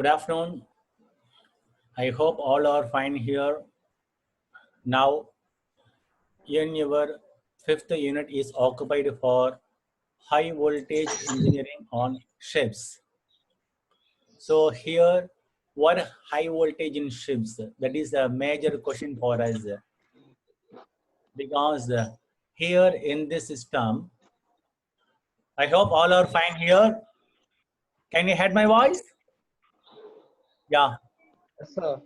Good afternoon. I hope all are fine here. Now, in your fifth unit is occupied for high voltage engineering on ships. So here, what high voltage in ships? That is a major question for us because here in this system, I hope all are fine here. Can you hear my voice? Yeah, Yes, sir.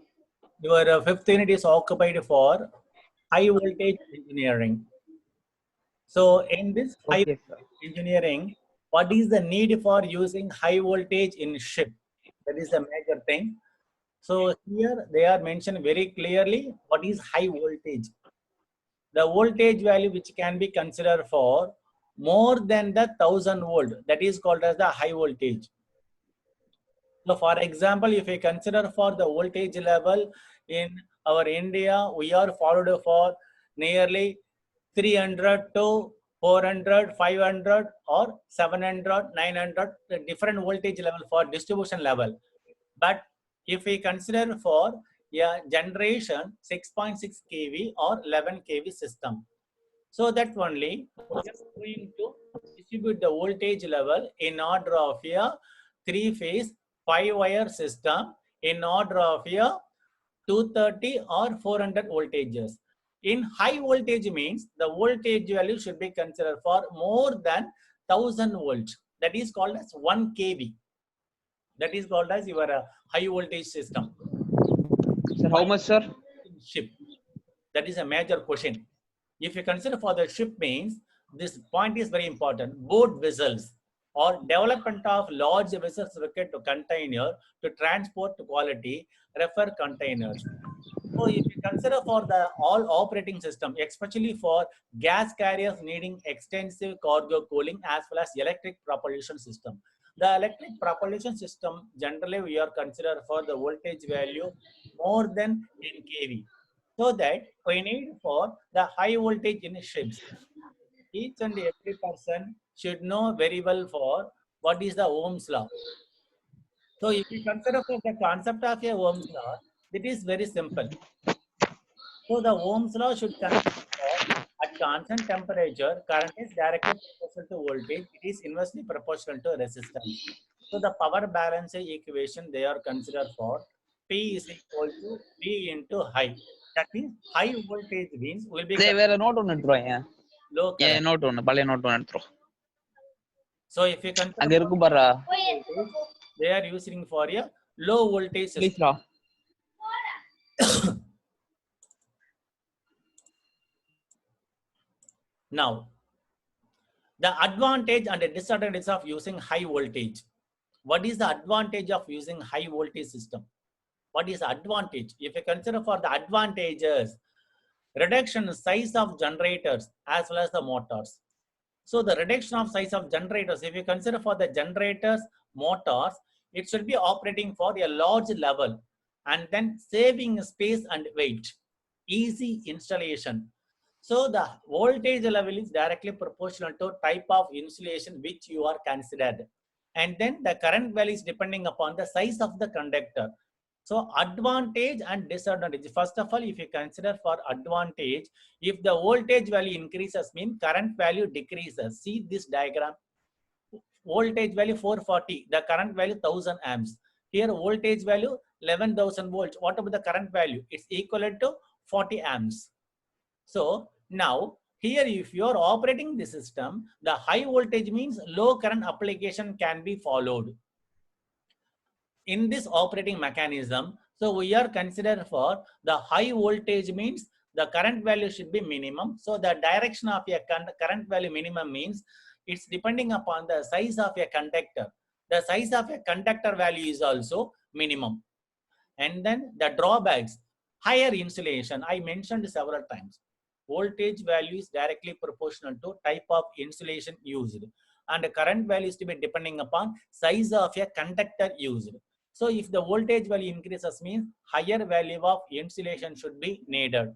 your fifth unit is occupied for high voltage engineering. So in this high Okay, sir. engineering, what is the need for using high voltage in ship? That is the major thing. So here they are mentioned very clearly what is high voltage. The voltage value which can be considered for more than the 1000 volt, that is called as the high voltage. So for example, if we consider for the voltage level in our India, we are followed for nearly 300 to 400, 500 or 700, 900, the different voltage level for distribution level. But if we consider for a generation 6.6 kV or 11 kV system, so that only we are going to distribute the voltage level in order of a three-phase 5-wire system in order of a 230 or 400 voltages. In high voltage means the voltage value should be considered for more than 1000 volts. That is called as 1 kV. That is called as your high voltage system. Sir, how much, sir? Ship. That is a major question. If you consider for the ship means, this point is very important. Boat vessels or development of large vessels required to container to transport quality refer containers. So if you consider for the all operating system, especially for gas carriers needing extensive cargo cooling as well as electric propulsion system. The electric propulsion system generally we are considered for the voltage value more than 10 kV. So that we need for the high voltage in ships. Each and every person should know very well for what is the Ohm's law. So if you consider for the concept of a Ohm's law, it is very simple. So the Ohm's law should consider that at constant temperature, current is directly proportional to voltage. It is inversely proportional to resistance. So the power balance equation they are considered for P is equal to V into high. That means high voltage means will be They were note on it, yeah. low Yeah, current. note on, பழைய note on it. So if you consider அங்க for இருக்கு பாரா. voltage, they are using for a low voltage system. Please, raw. Now, the advantage and the disadvantage of using high voltage. What is the advantage of using high voltage system? What is the advantage? If you consider for the advantages, reduction in size of generators as well as the motors. So the reduction of size of generators, if you consider for the generators, motors, it should be operating for a large level and then saving space and weight, easy installation. So the voltage level is directly proportional to type of insulation which you are considered. And then the current value is depending upon the size of the conductor. So advantage and disadvantage. First of all, if you consider for advantage, if the voltage value increases, mean current value decreases. See this diagram. Voltage value 440, the current value 1000 amps. Here voltage value 11,000 volts. What about the current value? It's equivalent to 40 amps. So now here if you are operating the system, the high voltage means low current application can be followed. In this operating mechanism, so we are considered for the high voltage means the current value should be minimum. So the direction of a current value minimum means it's depending upon the size of a conductor. The size of a conductor value is also minimum. And then the drawbacks, higher insulation. I mentioned several times. Voltage value is directly proportional to type of insulation used. And the current value is to be depending upon size of a conductor used. So if the voltage value increases means higher value of insulation should be needed.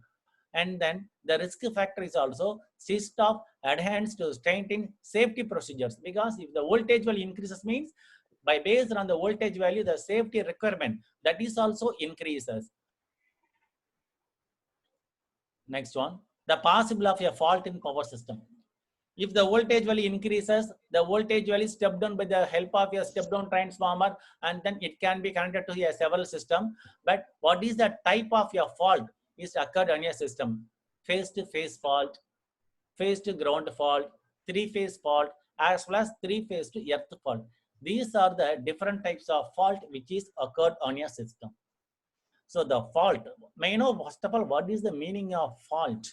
And then the risk factor is also cyst of adherence to strengthening safety procedures, because if the voltage value increases means By based on the voltage value, the safety requirement that is also increases. Next one, the possible of a fault in power system. If the voltage value increases, the voltage value is stepped down by the help of a step down transformer, and then it can be connected to a several system. But what is the type of a fault is occurred on a system? Phase to phase fault, phase to ground fault, three-phase fault, as well as three-phase to earth fault. These are the different types of fault which is occurred on a system. So the fault, may you know, first of all, what is the meaning of fault?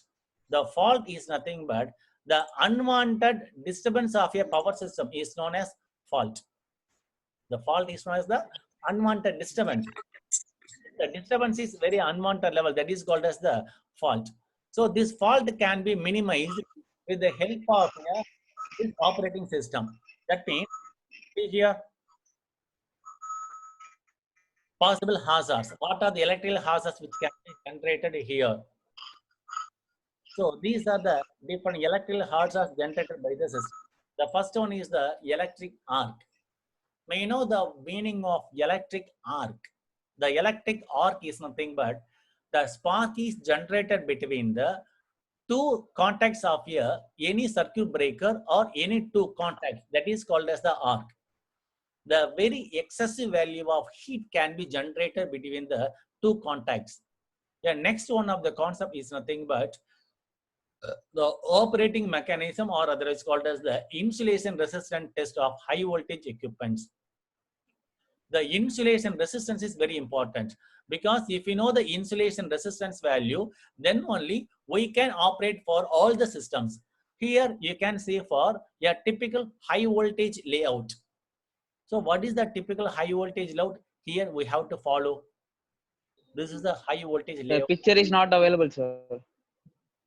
The fault is nothing but the unwanted disturbance of a power system is known as fault. The fault is known as the unwanted disturbance. The disturbance is very unwanted level, that is called as the fault. So this fault can be minimized with the help of this operating system. That means here possible hazards. What are the electrical hazards which can be generated here? So these are the different electrical hazards generated by the system. The first one is the electric arc. May you know the meaning of electric arc? The electric arc is nothing but the spark is generated between the two contacts of any circuit breaker or any two contacts. That is called as the arc. The very excessive value of heat can be generated between the two contacts. The next one of the concept is nothing but the operating mechanism, or otherwise called as the insulation resistance test of high voltage equipments. The insulation resistance is very important, because if you know the insulation resistance value, then only we can operate for all the systems. Here you can see for a typical high voltage layout. So what is the typical high voltage layout? Here we have to follow. This is the high voltage The layout. picture is not available, sir.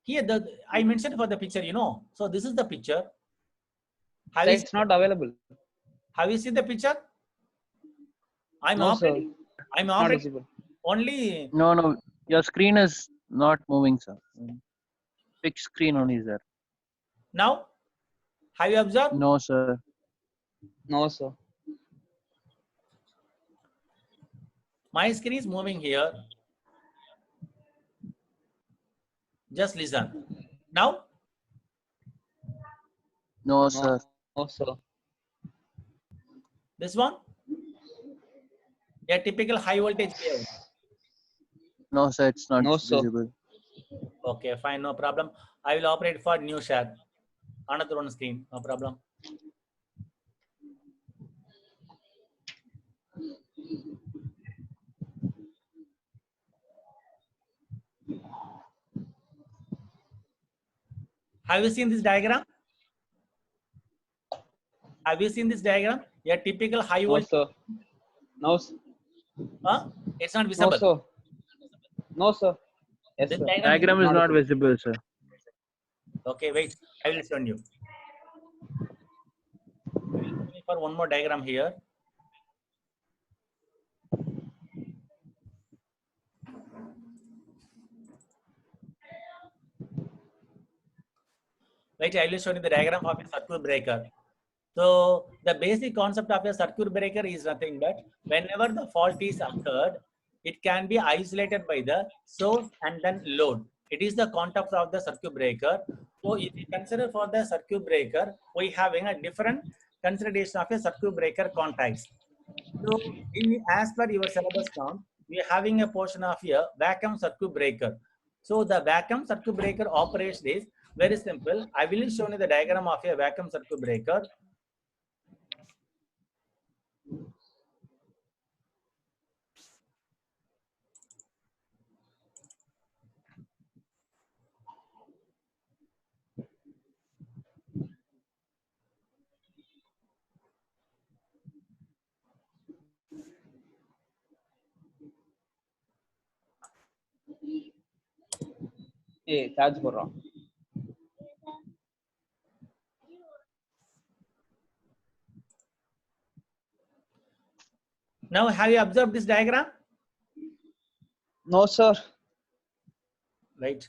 Here I mentioned for the picture, you know. So this is the picture. Sir, it's not available. Have you seen the picture? I'm No, operating. sir. I'm Not operating visible. only. No, your screen is not moving, sir. Fixed screen only, sir. Now, have you observed? No, sir. No, sir. My screen is moving here. Just listen. Now, No, sir. No, sir. this one, a typical high voltage layout. No, sir. It's not No, sir. visible. Okay, fine, no problem. I will operate for new share. Another one screen, no problem. Have you seen this diagram? Have you seen this diagram? A typical high No, voltage. sir. No, sir. Huh? It's not No, visible. sir. No, sir. Yes, This sir. Diagram is not visible, sir. Okay, wait. I will show you. For one more diagram here. Wait, I will show you the diagram of a circuit breaker. So the basic concept of a circuit breaker is nothing but whenever the fault is occurred, it can be isolated by the source and then load. It is the concept of the circuit breaker. So if you consider for the circuit breaker, we having a different consideration of a circuit breaker contacts. So as per your syllabus now, we are having a portion of a vacuum circuit breaker. So the vacuum circuit breaker operation is very simple. I will show you the diagram of a vacuum circuit breaker. Hey, charge போடுறோம். Now, have you observed this diagram? No, sir. Right.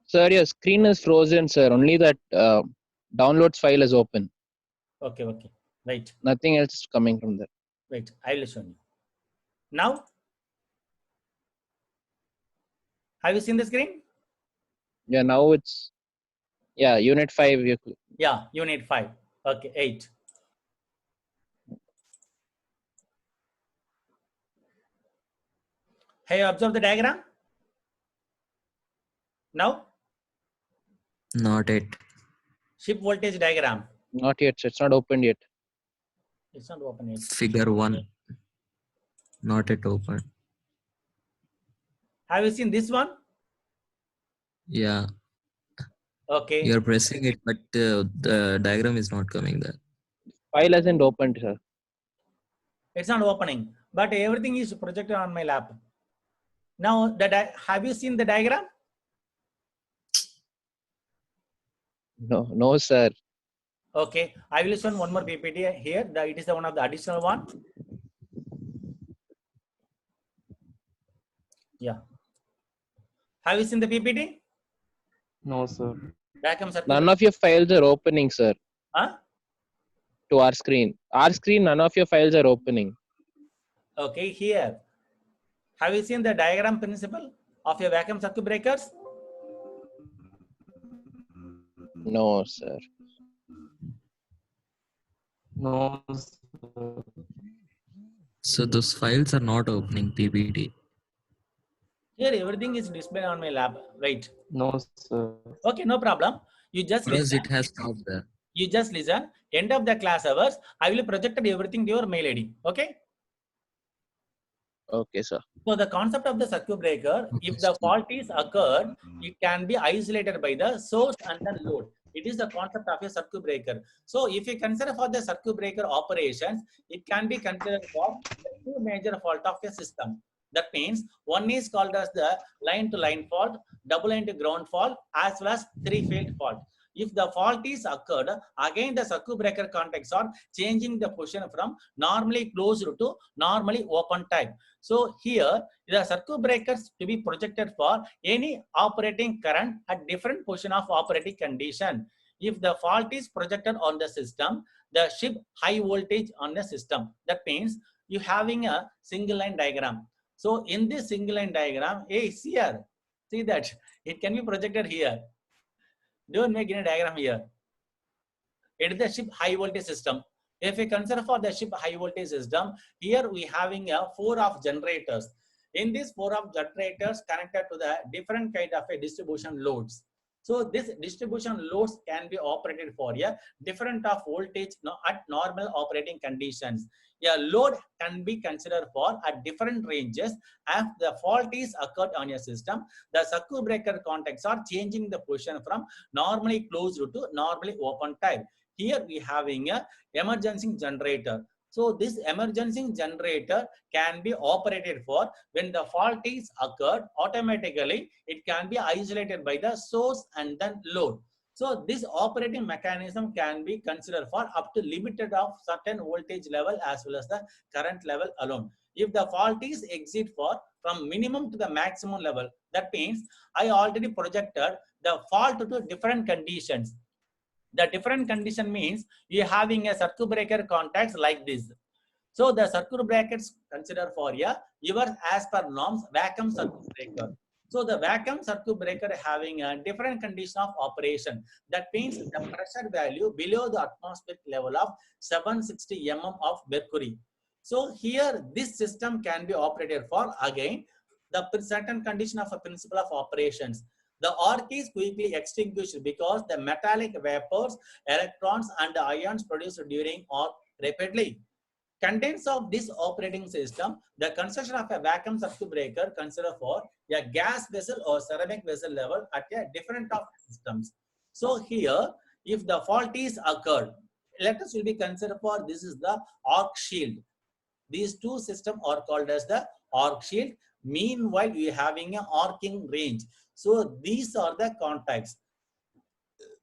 Sir, your screen is frozen, sir. Only that downloads file is open. Okay, okay. Right, Nothing else is coming from there. right. I will show you. Now, have you seen the screen? Yeah, now it's, yeah, unit 5. Yeah, unit 5. Okay, 8. Have you observed the diagram? Now, Not yet. ship voltage diagram. Not yet, so it's not opened yet. It's not open yet. Figure 1. Not yet open. Have you seen this one? Yeah. Okay. You're pressing it, but the diagram is not coming there. File hasn't opened, sir. It's not opening, but everything is projected on my lap. Now, have you seen the diagram? No, sir. Okay, I will show one more PPT here. It is one of the additional one. Yeah. Have you seen the PPT? No, sir. Vacuum circuit. None of your files are opening, sir, Huh? to our screen. Our screen, none of your files are opening. Okay, here. Have you seen the diagram principle of your vacuum circuit breakers? No, sir. No, sir. So those files are not opening PPT. Here, everything is displayed on my lab. Wait. No, sir. Okay, no problem. You just Because listen. it has stopped there. You just listen. End of the class hours, I will project everything to your mail ID. Okay. Okay, sir. So the concept of the circuit breaker, Okay, if the Steve. fault is occurred, it can be isolated by the source and the load. It is the concept of a circuit breaker. So if you consider for the circuit breaker operations, it can be considered for the two major fault of a system. That means one is called as the line to line fault, double line to ground fault, as well as three-phase fault. If the fault is occurred, again the circuit breaker contacts are changing the position from normally closed to normally open type. So here the circuit breakers to be projected for any operating current at different position of operating condition. If the fault is projected on the system, the ship high voltage on the system. That means you having a single line diagram. So in this single line diagram, hey, see here, see that it can be projected here. Don't make any diagram here. It is the ship high voltage system. If we consider for the ship high voltage system, here we having a 4 of generators. In this 4 of generators connected to the different kind of a distribution loads. So this distribution loads can be operated for a different of voltage at normal operating conditions. A load can be considered for at different ranges. If the fault is occurred on your system, the circuit breaker contacts are changing the position from normally closed to normally open type. Here we having a emergency generator. So this emergency generator can be operated for when the fault is occurred, automatically it can be isolated by the source and then load. So this operating mechanism can be considered for up to limited of certain voltage level as well as the current level alone. If the fault is exit for from minimum to the maximum level, that means I already projected the fault to different conditions. The different condition means you having a circuit breaker contacts like this. So the circuit brackets consider for your as per norms vacuum circuit breaker. So the vacuum circuit breaker having a different condition of operation. That means the pressure value below the atmospheric level of 760 mm of mercury. So here this system can be operated for again the certain condition of a principle of operations. The arc is quickly extinguished because the metallic vapors, electrons and ions produced during arc rapidly. Contents of this operating system, the construction of a vacuum circuit breaker consider for a gas vessel or ceramic vessel level at a different of systems. So here, if the fault is occurred, let us will be considered for this is the arc shield. These two systems are called as the arc shield. Meanwhile, we are having an arcing range. So these are the contacts.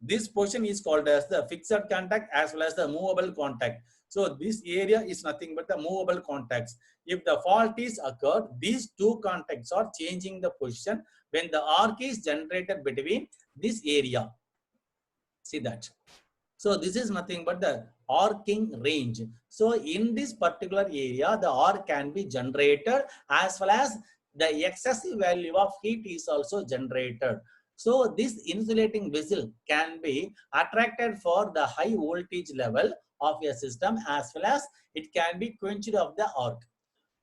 This portion is called as the fixed contact as well as the movable contact. So this area is nothing but the movable contacts. If the fault is occurred, these two contacts are changing the position when the arc is generated between this area. See that. So this is nothing but the arcing range. So in this particular area, the arc can be generated as well as the excessive value of heat is also generated. So this insulating vessel can be attracted for the high voltage level of a system as well as it can be quenched of the arc.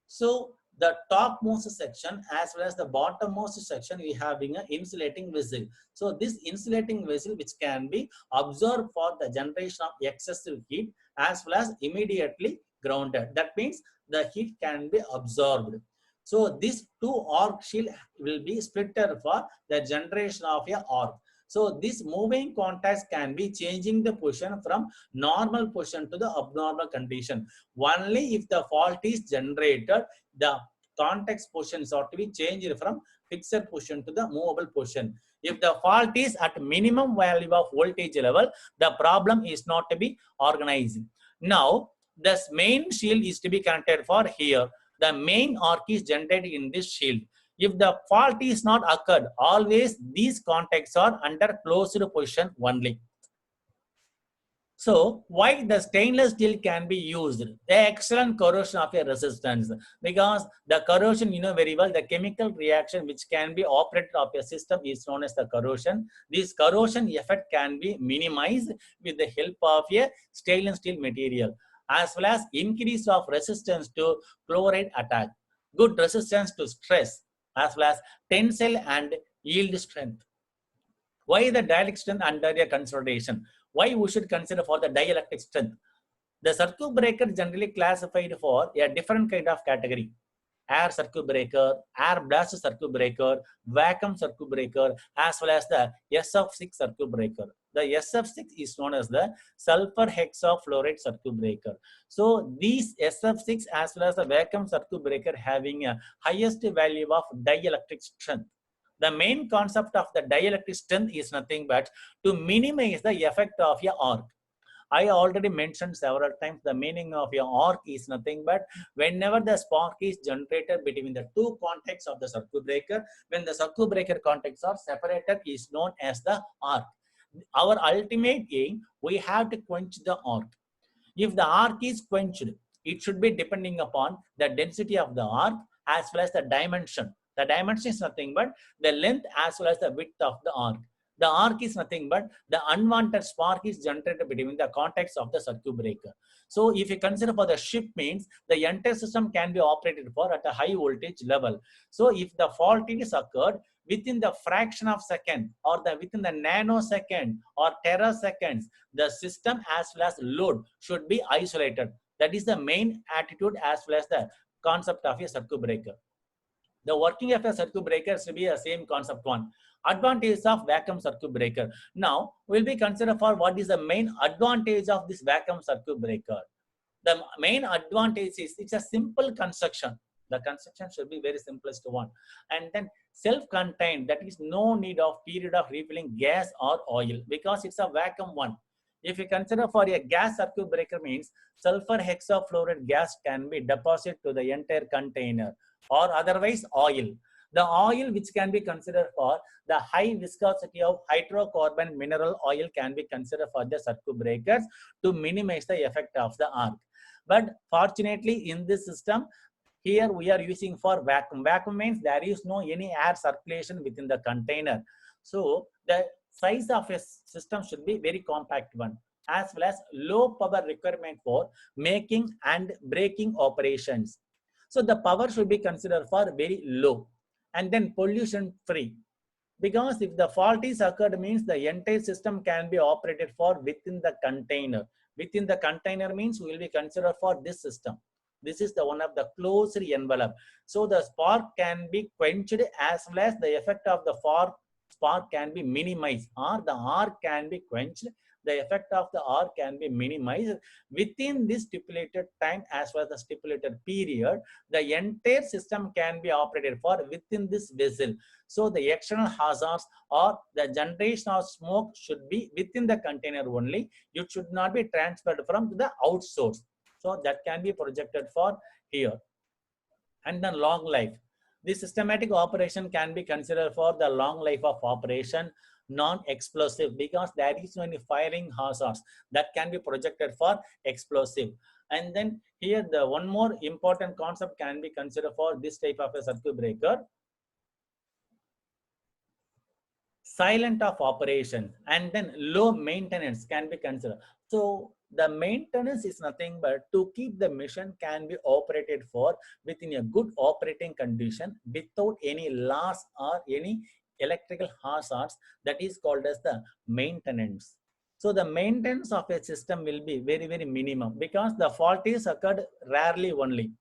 So the topmost section as well as the bottommost section we having an insulating vessel. So this insulating vessel which can be absorbed for the generation of excessive heat as well as immediately grounded. That means the heat can be absorbed. So these two arc shield will be splitted for the generation of a arc. So this moving contacts can be changing the position from normal position to the abnormal condition. Only if the fault is generated, the context positions ought to be changed from fixed position to the movable position. If the fault is at minimum value of voltage level, the problem is not to be organized. Now, this main shield is to be connected for here. The main arc is generated in this shield. If the fault is not occurred, always these contacts are under closed position only. So why the stainless steel can be used? The excellent corrosion of a resistance, because the corrosion, you know very well, the chemical reaction which can be operated of a system is known as the corrosion. This corrosion effect can be minimized with the help of a stainless steel material, as well as increase of resistance to chloride attack, good resistance to stress, as well as tensile and yield strength. Why the dielectric strength under a consideration? Why we should consider for the dielectric strength? The circuit breaker generally classified for a different kind of category. Air circuit breaker, air blast circuit breaker, vacuum circuit breaker, as well as the SF6 circuit breaker. The SF6 is known as the sulfur hexafluoride circuit breaker. So these SF6 as well as the vacuum circuit breaker having a highest value of dielectric strength. The main concept of the dielectric strength is nothing but to minimize the effect of your arc. I already mentioned several times the meaning of your arc is nothing but whenever the spark is generated between the two contacts of the circuit breaker, when the circuit breaker contacts are separated is known as the arc. Our ultimate aim, we have to quench the arc. If the arc is quenched, it should be depending upon the density of the arc as well as the dimension. The dimension is nothing but the length as well as the width of the arc. The arc is nothing but the unwanted spark is generated between the contacts of the circuit breaker. So if you consider for the shift means the entire system can be operated for at a high voltage level. So if the fault is occurred within the fraction of second or within the nanosecond or teraseconds, the system as well as load should be isolated. That is the main attitude as well as the concept of a circuit breaker. The working of a circuit breaker should be the same concept one. Advantages of vacuum circuit breaker. Now, we'll be considered for what is the main advantage of this vacuum circuit breaker. The main advantage is it's a simple construction. The construction should be very simplest one. And then self-contained, that is no need of period of refilling gas or oil because it's a vacuum one. If you consider for a gas circuit breaker means sulfur hexafluoride gas can be deposited to the entire container or otherwise oil. The oil which can be considered for the high viscosity of hydrocarbon mineral oil can be considered for the circuit breakers to minimize the effect of the arc. But fortunately in this system, here we are using for vacuum. Vacuum means there is no any air circulation within the container. So the size of a system should be very compact one, as well as low power requirement for making and breaking operations. So the power should be considered for very low and then pollution free. Because if the fault is occurred means the entire system can be operated for within the container. Within the container means we will be considered for this system. This is the one of the closed envelope. So the spark can be quenched as well as the effect of the spark can be minimized or the arc can be quenched. The effect of the arc can be minimized within this stipulated time as well as the stipulated period. The entire system can be operated for within this vessel. So the external hazards or the generation of smoke should be within the container only. It should not be transferred from the outsource. So that can be projected for here. And then long life. The systematic operation can be considered for the long life of operation. non-explosive because there is no any firing hazards that can be projected for explosive. And then here the one more important concept can be considered for this type of a circuit breaker. Silent of operation and then low maintenance can be considered. So the maintenance is nothing but to keep the machine can be operated for within a good operating condition without any loss or any electrical hazards. That is called as the maintenance. So the maintenance of a system will be very, very minimum because the fault is occurred rarely only.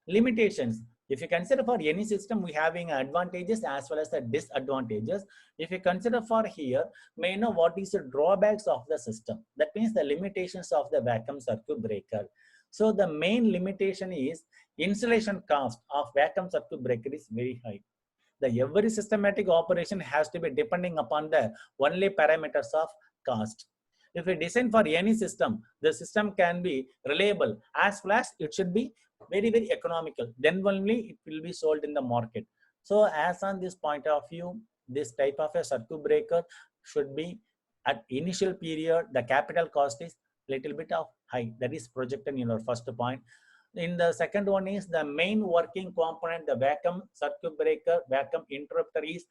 Limitations. If you consider for any system, we having advantages as well as the disadvantages. If you consider for here, may know what is the drawbacks of the system. That means the limitations of the vacuum circuit breaker. So the main limitation is installation cost of vacuum circuit breaker is very high. The every systematic operation has to be depending upon the only parameters of cost. If we design for any system, the system can be reliable as well as it should be very, very economical. Then only it will be sold in the market. So as on this point of view, this type of a circuit breaker should be at initial period, the capital cost is little bit of high. That is projected in your first point. In the second one is the main working component, the vacuum circuit breaker, vacuum interrupter is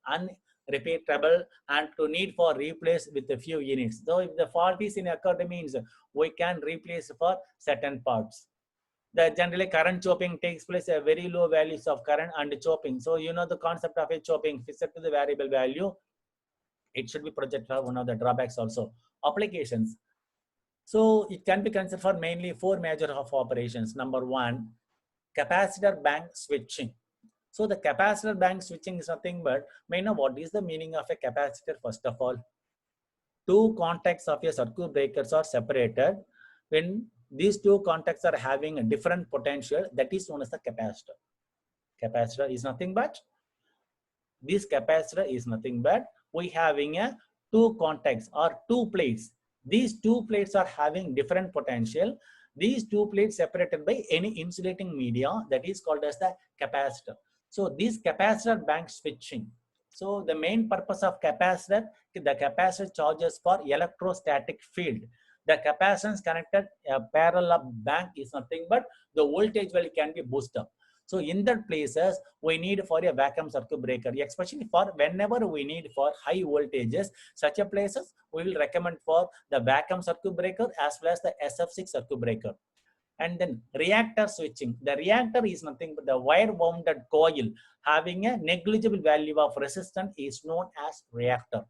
unrepairable and to need for replace with a few units. So if the fault is in occurred means we can replace for certain parts. The generally current chopping takes place at very low values of current and chopping. So you know the concept of a chopping fixed to the variable value. It should be projected for one of the drawbacks also. Applications. So it can be considered for mainly four major of operations. Number one, capacitor bank switching. So the capacitor bank switching is nothing but, may know what is the meaning of a capacitor first of all. Two contacts of a circuit breakers are separated. When these two contacts are having a different potential, that is known as the capacitor. Capacitor is nothing but, this capacitor is nothing but, we having a two contacts or two plates. These two plates are having different potential. These two plates separated by any insulating media, that is called as the capacitor. So this capacitor bank switching. So the main purpose of capacitor, the capacitor charges for electrostatic field. The capacitance connected a parallel bank is nothing but the voltage value can be boosted up. So in that places, we need for a vacuum circuit breaker, especially for whenever we need for high voltages, such a places, we will recommend for the vacuum circuit breaker as well as the SF6 circuit breaker. And then reactor switching. The reactor is nothing but the wire wounded coil having a negligible value of resistance is known as reactor.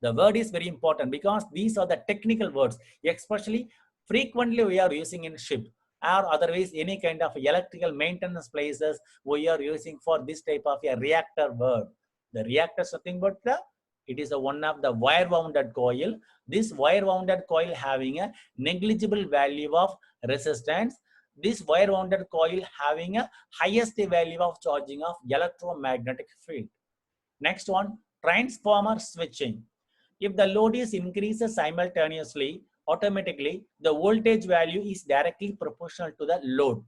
The word is very important because these are the technical words, especially frequently we are using in ship or otherwise any kind of electrical maintenance places we are using for this type of a reactor word. The reactor is nothing but it is one of the wire wounded coil. This wire wounded coil having a negligible value of resistance. This wire wounded coil having a highest value of charging of electromagnetic field. Next one, transformer switching. If the load is increases simultaneously, automatically the voltage value is directly proportional to the load.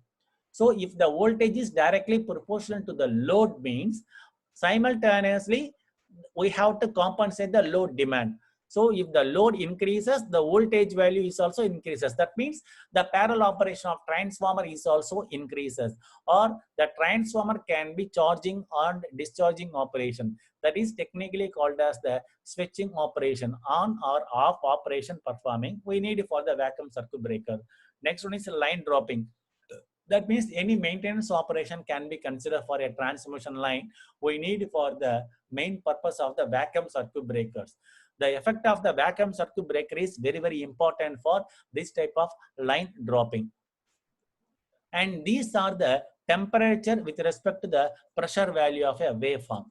So if the voltage is directly proportional to the load means simultaneously we have to compensate the load demand. So if the load increases, the voltage value is also increases. That means the parallel operation of transformer is also increases, or the transformer can be charging and discharging operation. That is technically called as the switching operation, on or off operation performing. We need for the vacuum circuit breaker. Next one is line dropping. That means any maintenance operation can be considered for a transmission line. We need for the main purpose of the vacuum circuit breakers. The effect of the vacuum circuit breaker is very, very important for this type of line dropping. And these are the temperature with respect to the pressure value of a waveform.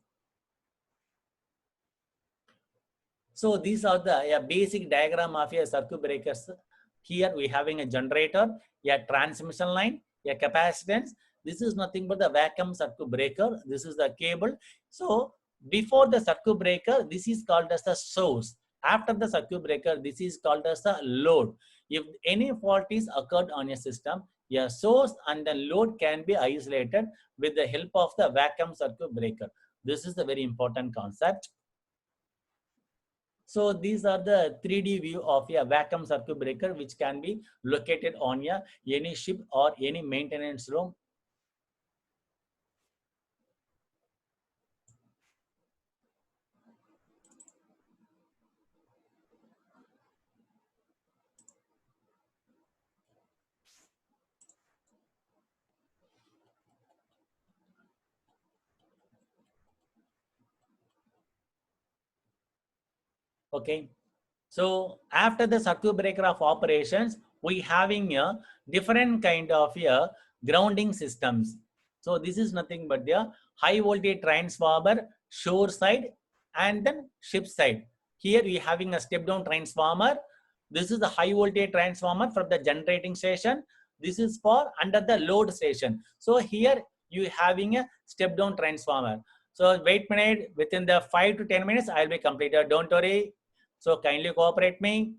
So these are the basic diagram of a circuit breakers. Here we having a generator, a transmission line, a capacitance. This is nothing but the vacuum circuit breaker. This is the cable. So before the circuit breaker, this is called as the source. After the circuit breaker, this is called as the load. If any fault is occurred on a system, a source and the load can be isolated with the help of the vacuum circuit breaker. This is the very important concept. So these are the 3D view of a vacuum circuit breaker, which can be located on any ship or any maintenance room. Okay. So after the circuit breaker of operations, we having a different kind of grounding systems. So this is nothing but the high voltage transformer, shore side and then ship side. Here we having a step down transformer. This is the high voltage transformer from the generating station. This is for under the load station. So here you having a step down transformer. So wait minute, within the 5 to 10 minutes, I'll be completed. Don't worry. So kindly cooperate me.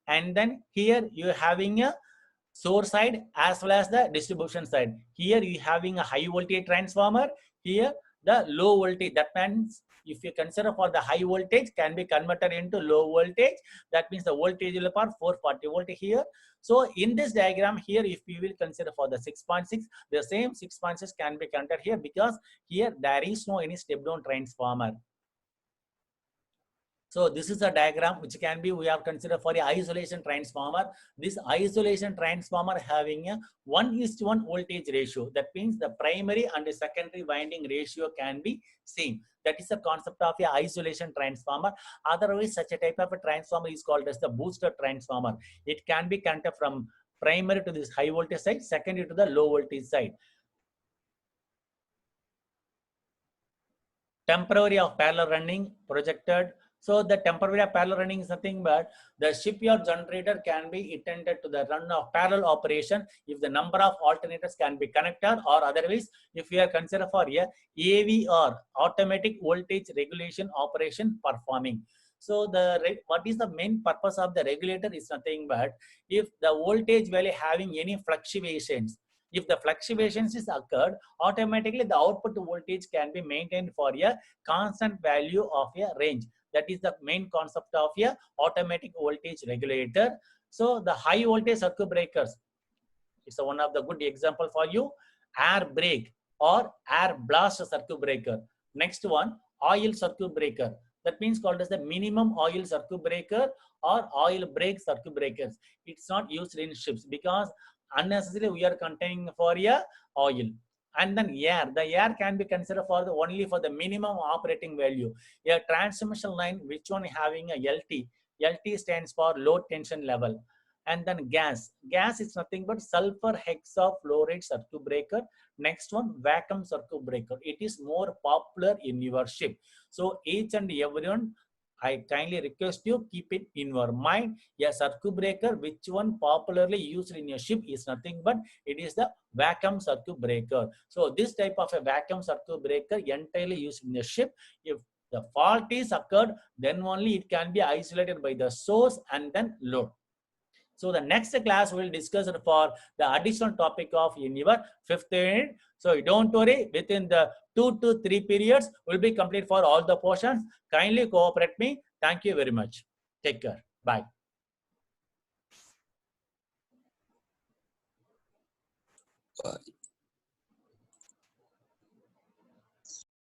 And then here you having a source side as well as the distribution side. Here you having a high voltage transformer. Here the low voltage. That means if you consider for the high voltage can be converted into low voltage. That means the voltage will be 440 volt here. So in this diagram here, if you will consider for the 6.6, the same 6.6 can be counted here because here there is no any step down transformer. So this is a diagram which can be, we have considered for a isolation transformer. This isolation transformer having a 1:1 voltage ratio. That means the primary and the secondary winding ratio can be same. That is the concept of a isolation transformer. Otherwise, such a type of a transformer is called as the booster transformer. It can be connected from primary to this high voltage side, secondary to the low voltage side. Temporary of parallel running projected. So the temporary parallel running is nothing but the shipyard generator can be intended to the run of parallel operation if the number of alternators can be connected, or otherwise if we are considered for a AVR, automatic voltage regulation operation performing. So what is the main purpose of the regulator is nothing but if the voltage value having any fluctuations. If the fluctuations is occurred, automatically the output voltage can be maintained for a constant value of a range. That is the main concept of a automatic voltage regulator. So the high voltage circuit breakers, it's one of the good example for you. Air brake or air blast circuit breaker. Next one, oil circuit breaker. That means called as the minimum oil circuit breaker or oil brake circuit breakers. It's not used in ships because unnecessarily we are containing for a oil. And then air, the air can be considered for the only for the minimum operating value. A transmission line which one having a LT. LT stands for low tension level. And then gas is nothing but sulfur hexafluoride circuit breaker. Next one, vacuum circuit breaker. It is more popular in your ship. So each and everyone, I kindly request you keep it in your mind. A circuit breaker, which one popularly used in your ship is nothing but it is the vacuum circuit breaker. So this type of a vacuum circuit breaker entirely used in the ship. If the fault is occurred, then only it can be isolated by the source and then load. So the next class we will discuss it for the additional topic of in your 5th unit. So don't worry, within the 2 to 3 periods will be complete for all the portions. Kindly cooperate me. Thank you very much. Take care. Bye. Bye.